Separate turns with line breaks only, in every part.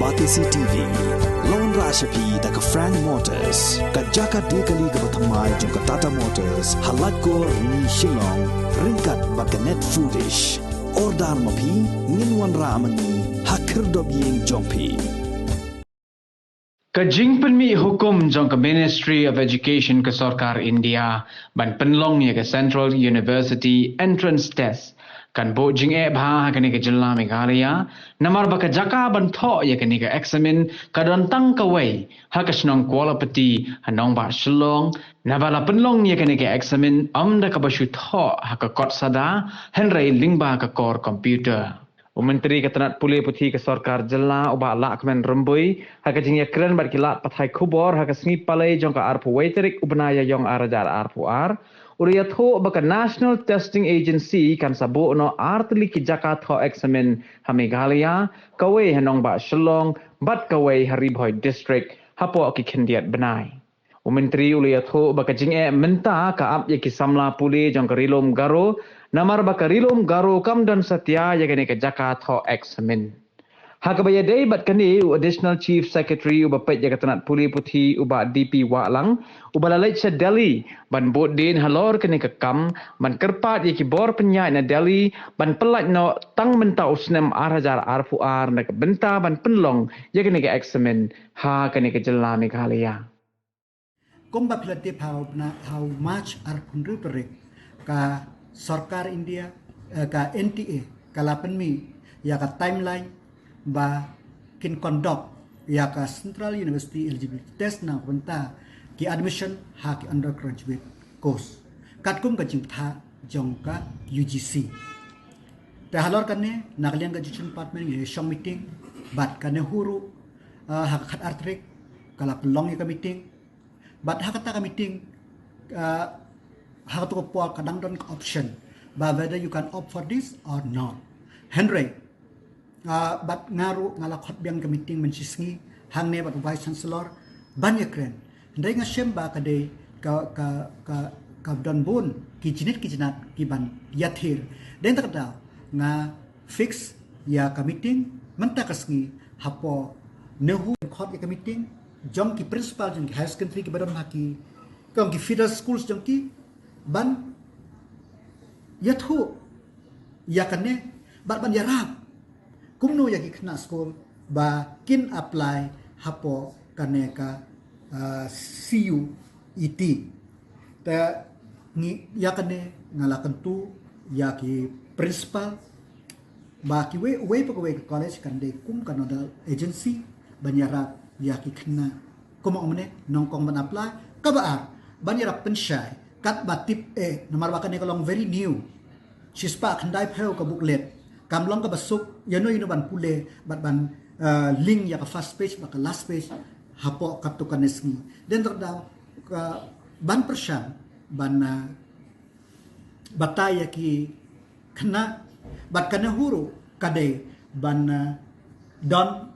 Batisi TV, Lone Rashapi da ka Frank Motors, ka Jaka Dekali ka Batamai jong ka Tata Motors, Halat ko ni Shillong, ringkat ba ka Net Foodish, Ordar Mapi, Ninwan Ramani, Hakir Dobyeng Jongpi.
Kajing penmi hukum jong ke Ministry of Education ke Sarkar India ban penlong ya ke Central University Entrance Test kan bo jing bha kani ke jilla Meghalaya namar ba ka jaka ban tho ya kani ke examen kadon tang ka wei ha ka snong quality hanong ba Shillong nabala penlong ya kani ke examen da ka ba shu tho ha ka kot sada henry lingba ka core computer. Menteri Ketenat Pulih Putih ke Sarkar Jela uba lak men rembui haka jingya keren bat kilat pathai kubor haka sengi palai jong ka arpu waiterik ubnaya yong arajar arpu ar uria tho baka National Testing Agency kan sabu no artli ki jaka tho examen ha Meghalaya kawe hanong ba Shillong bat kawe Haribhoi district hapo ki khendiat benai. Menteri ulia tho baka jingya menta ka ap ye ki samla pulih jong ka rilom garo namar bakarilom garo kam dan setia ya kene ke jaka tho examen. Hakabaya day bat kani additional chief secretary uba pet ya ketenat Pulih Putih uba DP Walang uba lalai cha Delhi ban bot din halor kene ke kam ban kerpat ya ki bor penyai na Delhi ban pelat no tang menta usnem arajar arfuar na ke benta ban penlong ya kene ke examen ha kene ke jela Meghalaya.
Komba pilatip how much are punruperik ka Sarkar India ka NTA kalapenmi ya ka timeline ba kin conduct ya ka Central University eligibility test na benta ki admission ha ki undergraduate course katkum ka jingtha jong ka UGC te halor kanne nagliang ka education department ye shong meeting bat kanne huru ha khat artrik kala pelong ka meeting bat ha kata ka meeting how to apply kadang don option but whether you can opt for this or not Henry but ngaru ngala khot biang ke meeting mencisngi hangne bat vice chancellor banyak kren ndai nga shemba ka de ka don bun ki jinat ki ban yathir den tak da nga fix ya ka meeting menta kasngi hapo nehu khot ya ka meeting jong ki principal jong high secondary ki badon haki kong ki feeder schools jong ki ban yathu yakane ban yarap kumno yaki khna school ba kin apply hapo kaneka CUET ta ni yakane ngala kentu yaki principal ba ki we college kan de kum kanada agency ban yarap yaki khna kuma omne nongkong ban apply kabaar ban yarap pensyai kat batip nomor bakane kalong very new sispa khandai pheu ka booklet kamlong ka basuk yano ban pule ban link ya ka first page ba ka last page hapo katukan nesngi den terdaw ka ban persyan ban bataya ki kena bat kana huru kade ban don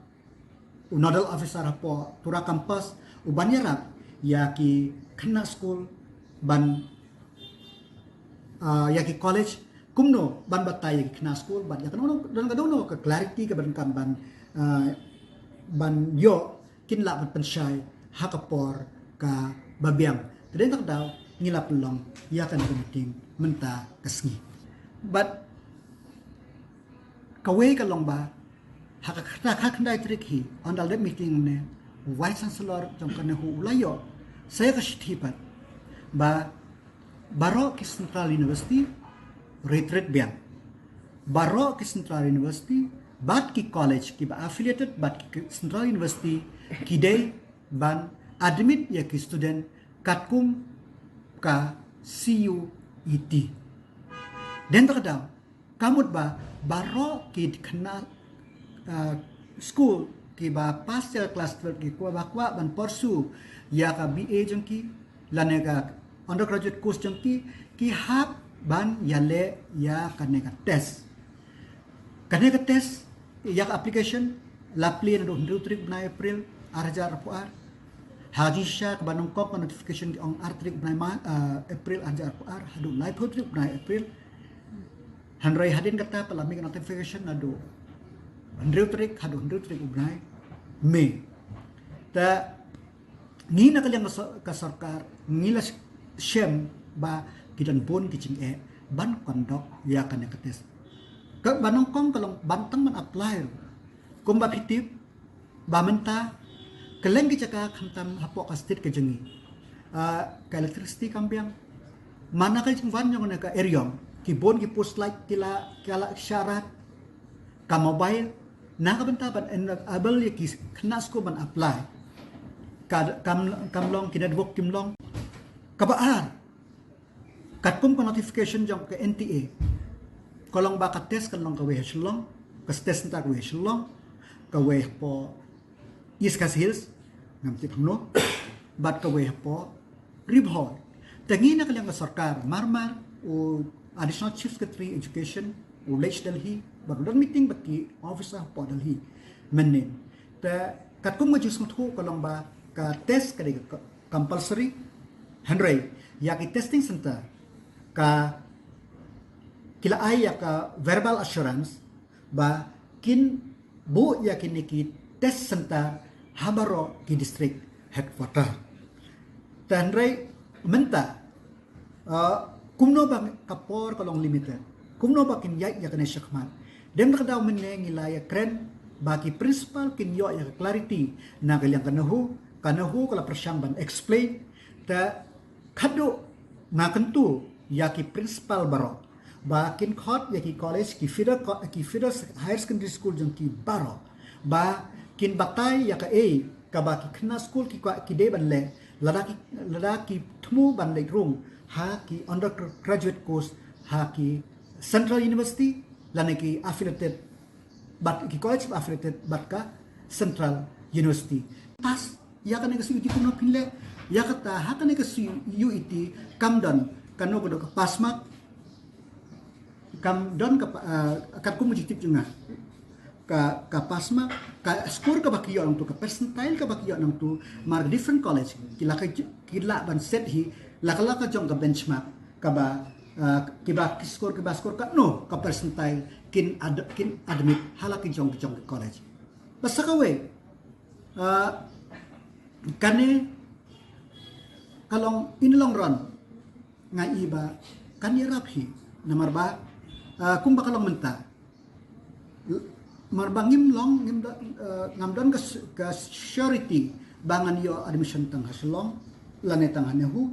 nodal officer hapo tura campus uban yarap ya ki kena school ban yaki college kumno ban batay yaki kna school ban yakano dan kadono ka clarity ka ban kan ban yo kinla ban pensyai hakapor ka babiang teden tak daw ngila pelong yakan meeting menta kasngi but kawe ka long ba hakakhandai trikhi on the meeting ne vice chancellor jong kan hu ulayo saya ka shithipat ba baro ki Central University retreat biang baro ki Central University bat ki college ki ba affiliated bat ki Central University ki day ban admit ya ki student katkum ka CUET den terdaw kamut ba baro ki kena school ki ba pass ya class 12 ki kwa ban pursue ya ka BA jong ki lanega undergraduate course jong ki hap ban yale ya kaneka test ya application lapli na do trip na April arjar puar haji sya ka banong kok notification ong artrik na April arjar puar hadu live trip na April hanray hadin kata palami notification na do 100 trik hadu 100 trik ubnay Mei. Ta ni na kalyang ka sarkar ngila shem ba kidan bon kicing ban kondok ya kan ka test. Ka banong kong kalong bantang man apply. Kung ba pitip ba menta kaleng gijaka khamtam hapo ka state ka jengi. Ka electricity kambiang mana ka jing van yung ka eryong ki bon ki post light kala syarat ka mobile na ka benta ban enable ya ki knas ko ban apply kam long kinadwok kim long kabaar katkum ko notification jong ke NTA kolong ba ka test kan long ka we shlong ka test ta we shlong ka we po East Hills ngam ti pamno bat ka we po ribhol tangi na kalang sarkar marmar o additional chief secretary education o Lech Delhi baru meeting baki officer po Delhi menin ta katkum majus muthu kolong ba ka test ka compulsory Henry yaki testing center ka kila ay ka verbal assurance ba kin bu yakin ki test center habaro ki district headquarter Henry menta kumno ba kapor kalong limited kumno ba kin ya kan syakman dem daw menne ngilaya kren baki principal kin yo ya clarity na kalyang kanahu kala persyang ban explain ta kado makantu yaki principal baro bakin khot yaki college ki feeder higher secondary school jong ki baro ba kin batay yaka ka baki khna school ki de ban le ladaki thmu ban le rung ha ki undergraduate course ha ki Central University lanaki affiliated but ki college affiliated but ka Central University pas ya kan kasi uti kuno pinle ya kata ha kan kasi UIT kamdan kano ko pasmak kamdan ka kat ko mujitip juga ka pasma ka score ka bakiyo nang tu ka percentile ka bakiyo nang tu mar different college kila ban set hi lakala ka jong ka benchmark ka ba kiba score ka no ka percentile kin admit halaki jong college basta ka we kane kalong inilong ron nga iba kanirap hi na marba kung bakalong menta marbangim long ngamdon ka surety bangan yo admission tang haslong lanetang hanehu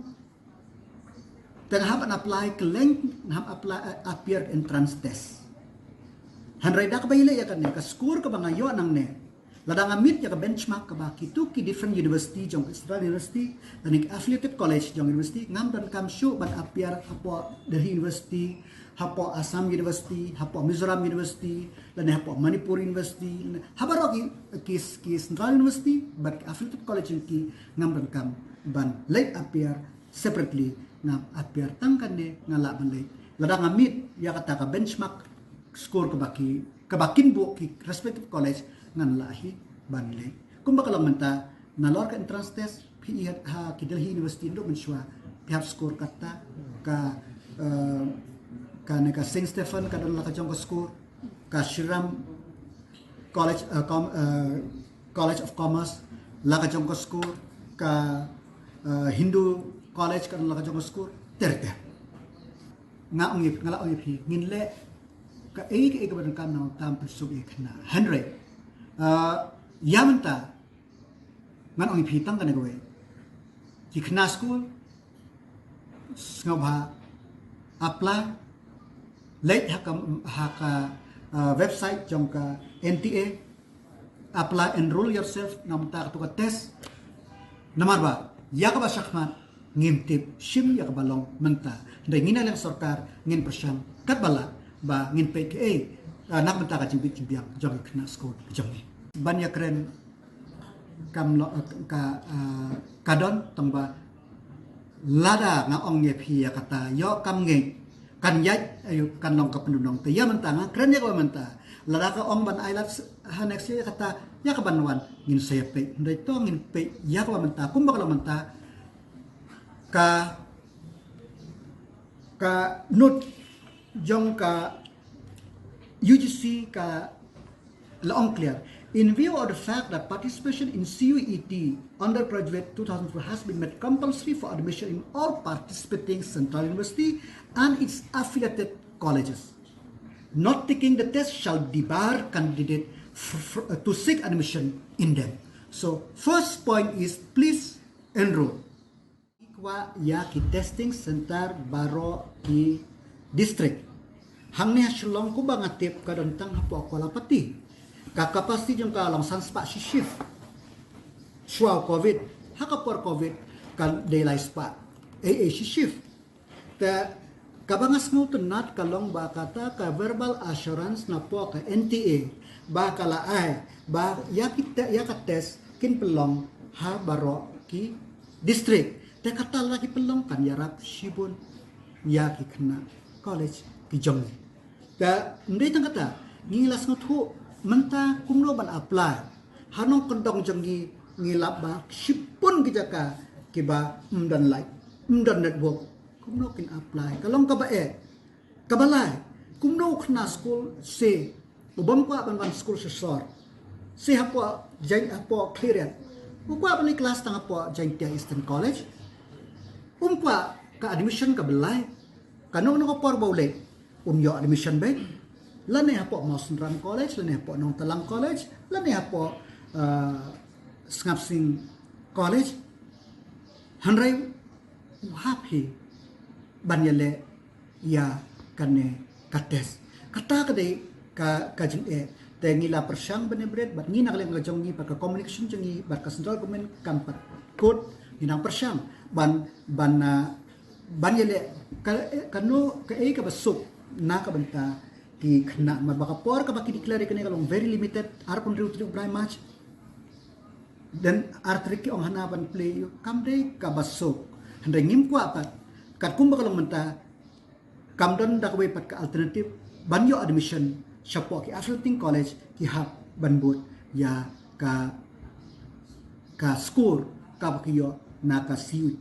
tang apply keleng apply appear entrance test hanray da ka bayile ya kan ka score ka bangayo nang ne ladang amit ya ka benchmark ka ba kitu ki different university jong Central University dan affiliated college jong university ngam dan kam show ban appear apo Delhi University hapo Assam University hapo Mizoram University dan hapo Manipur University habaro ki Central University but affiliated college ki ngam dan kam ban late appear separately ngam appear tangkan ne ngala ban late ladang amit ya kata ka benchmark score ka bakin bu ki respective college ngan lahi banle kung baka lang menta na lor ka entrance test pi ha ki Delhi University do menswa pihak score kata ka neka Saint Stephen ka don la ka jong score ka Shriram College of Commerce la ka jong score ka Hindu College ka don la ka jong score terte nga ngala ongip hi nginle ka ka ban kam na tam persub ikna Henry yamanta ngan ong ipitang ka nagawe ki khna school ngabha apply late haka website jong ka NTA apply enroll yourself namta ka test namar ba ya ka ba syakman ngintip sim ya ka balong menta ndai ngina lang sarkar ngin persyang kat bala ba ngin PKA nak menta ka cimbik-cimbiang jong khna school jong banyak keren kam kadon tongba lada nga ong ye phia kata yo kam nge kan yat ayu kan long ka pendudong te ya menta nga keren ya ka menta lada ka ong ban ailat hanex ya kata ya ka banwan ngin saya pe ndai to ngin pe ya ka menta kum bakal menta ka not jong ka UGC ka laong clear In view of the fact that participation in CUET undergraduate 2004 has been made compulsory for admission in all participating Central University and its affiliated colleges, not taking the test shall debar candidate to seek admission in them. So first point is please enroll. Ikwa ya ki testing center baro ki district. Hang ni Shillong ko ba nga tip ka dantang hapo ako pati. Kakapasti jong ka lang sanspa si shift. Shwa COVID, hakapor COVID kan daylight spa. Si shift. Ta kabangas mo tunat kalong ba kata ka verbal assurance na po ka NTA ba kala ay ba ya ka test kin pelong ha baro ki district. Ta kata lagi pelong kan yarak shibun ya ki kena college ki jong. Ta ndai tang kata ngilas ngotu menta kumno ban apply hanong kendong jangi ngilap ba sipun kijaka kiba mdan like mdan network kumno kin apply kalong kabae kabalai kumno khna school se ubam kwa ban school se sor se hapo jang hapo clear ukwa ban kelas tang hapo jang tia Eastern College umpa ka admission ka belai kanong no por bole yo admission be lani hapo Mawsynram College, lani hapo Nong Talang College, lani hapo Skapsing College. Hanray happy banyale ya kane kates. Kata kadai ka jing te ngila persyang benebret bat ngina kali ngajong ni ka communication jengi bat ka central government kampat code nginang persyang ban banyale kanu ka ka basuk na ka banta ki kena mabakapor ka baki declare kani kalong very limited arpon riu bray match dan artrik ki ong hanapan play kamde ka basok handai ngim kwa pat kat kumba kalong menta kamdon da ka pat ka alternative banyo admission syapo ki affiliating college ki hap banbut ya ka score ka bakiyo na ka CUT.